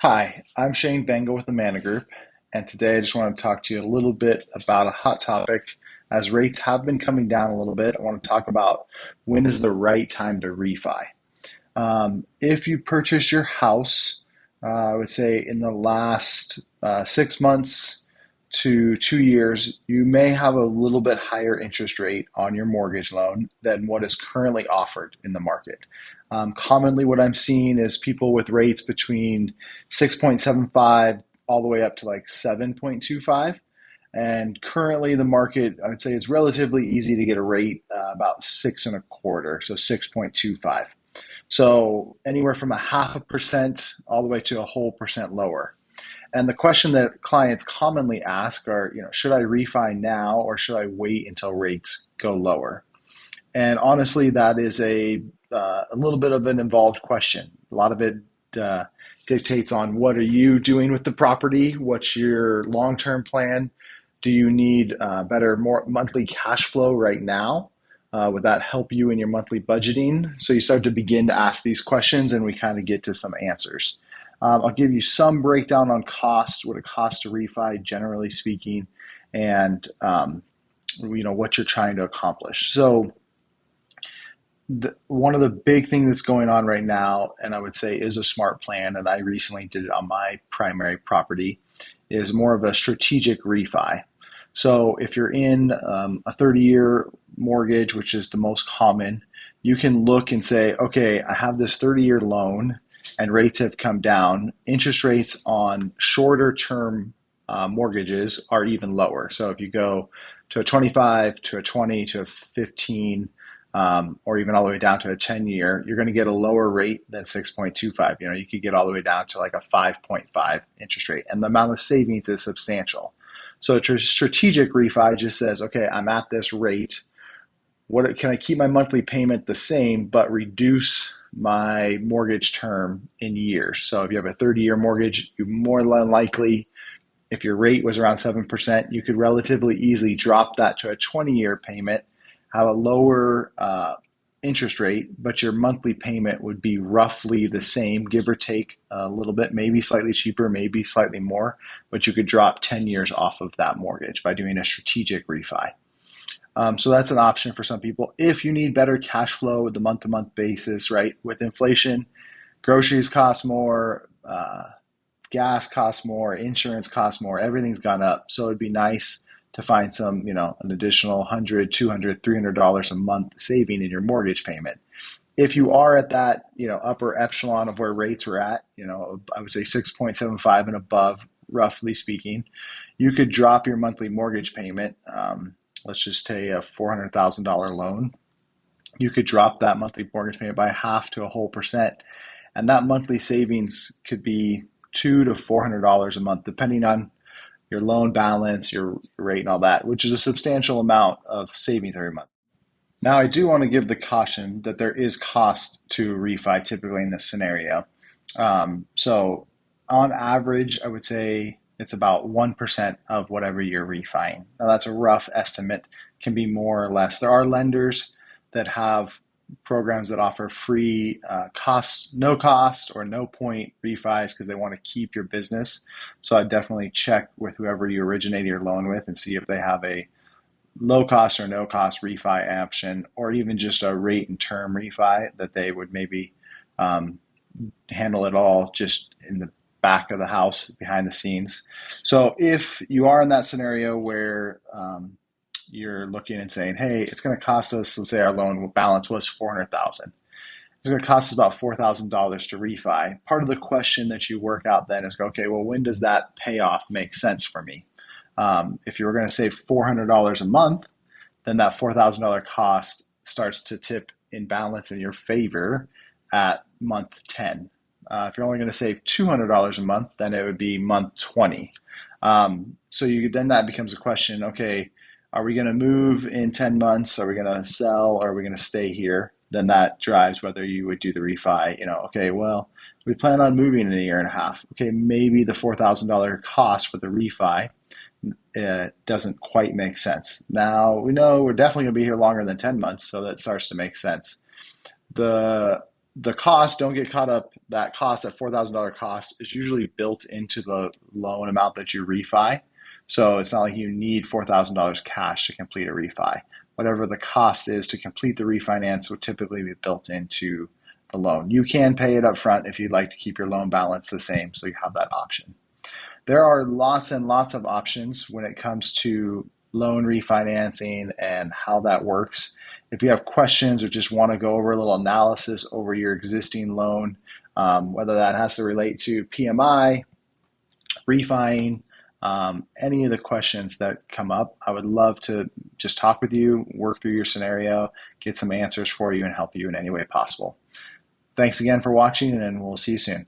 Hi, I'm Shane Bengal with the Mana Group, and today I just want to talk to you a little bit about a hot topic. As rates have been coming down a little bit, I want to talk about when is the right time to refi. If you purchased your house, I would say in the last 6 months to 2 years, you may have a little bit higher interest rate on your mortgage loan than what is currently offered in the market. Commonly, what I'm seeing is people with rates between 6.75 all the way up to like 7.25. And currently, the market, I would say it's relatively easy to get a rate about six and a quarter, so 6.25. So anywhere from a half a percent all the way to a whole percent lower. And the question that clients commonly ask are, should I refi now or should I wait until rates go lower? And honestly, that is a little bit of an involved question. A lot of it uh, dictates on what are you doing with the property? What's your long-term plan? Do you need better, more monthly cash flow right now? Would that help you in your monthly budgeting? So you start to begin to ask these questions, and we kind of get to some answers. I'll give you some breakdown on cost, what it costs to refi, generally speaking, and what you're trying to accomplish. So one of the big things that's going on right now, and I would say is a smart plan, and I recently did it on my primary property, is more of a strategic refi. So if you're in a 30-year mortgage, which is the most common, you can look and say, okay, I have this 30-year loan and rates have come down. Interest rates on shorter term mortgages are even lower. So if you go to a 25, to a 20, to a 15, or even all the way down to a 10-year, you're going to get a lower rate than 6.25. You could get all the way down to like a 5.5 interest rate, and the amount of savings is substantial. So a strategic refi just says, okay, I'm at this rate. What can I keep my monthly payment the same, but reduce my mortgage term in years? So if you have a 30-year mortgage, you more than likely, if your rate was around 7%, you could relatively easily drop that to a 20-year payment, have a lower interest rate, but your monthly payment would be roughly the same, give or take a little bit, maybe slightly cheaper, maybe slightly more, but you could drop 10 years off of that mortgage by doing a strategic refi. So that's an option for some people. If you need better cash flow with the month-to-month basis, right? With inflation, groceries cost more, gas costs more, insurance costs more, everything's gone up. So it'd be nice to find some, an additional $100, $200, $300 a month saving in your mortgage payment. If you are at that, upper echelon of where rates are at, I would say 6.75 and above, roughly speaking, you could drop your monthly mortgage payment. Let's just say a $400,000 loan. You could drop that monthly mortgage payment by half to a whole percent, and that monthly savings could be $200 to $400 a month, depending on your loan balance, your rate, and all that, which is a substantial amount of savings every month. Now, I do want to give the caution that there is cost to refi typically in this scenario. So on average, I would say it's about 1% of whatever you're refining. Now, that's a rough estimate, can be more or less. There are lenders that have programs that offer free no cost or no point refis because they want to keep your business. So I'd definitely check with whoever you originated your loan with and see if they have a low cost or no cost refi option, or even just a rate and term refi that they would maybe handle it all just in the back of the house behind the scenes. So if you are in that scenario where you're looking and saying, hey, it's going to cost us, let's say our loan balance was $400,000. It's going to cost us about $4,000 to refi. Part of the question that you work out then is, okay, well, when does that payoff make sense for me? If you were going to save $400 a month, then that $4,000 cost starts to tip in balance in your favor at month 10. If you're only going to save $200 a month, then it would be month 20. Then that becomes a question, okay, are we going to move in 10 months? Are we going to sell? Or are we going to stay here? Then that drives whether you would do the refi. Okay, well, we plan on moving in a year and a half. Okay, maybe the $4,000 cost for the refi doesn't quite make sense. Now, we know we're definitely going to be here longer than 10 months, so that starts to make sense. The The cost, don't get caught up, that cost, that $4,000 cost is usually built into the loan amount that you refi. So it's not like you need $4,000 cash to complete a refi. Whatever the cost is to complete the refinance will typically be built into the loan. You can pay it up front if you'd like to keep your loan balance the same, so you have that option. There are lots and lots of options when it comes to loan refinancing and how that works. If you have questions or just want to go over a little analysis over your existing loan, whether that has to relate to PMI, refining, any of the questions that come up, I would love to just talk with you, work through your scenario, get some answers for you, and help you in any way possible. Thanks again for watching, and we'll see you soon.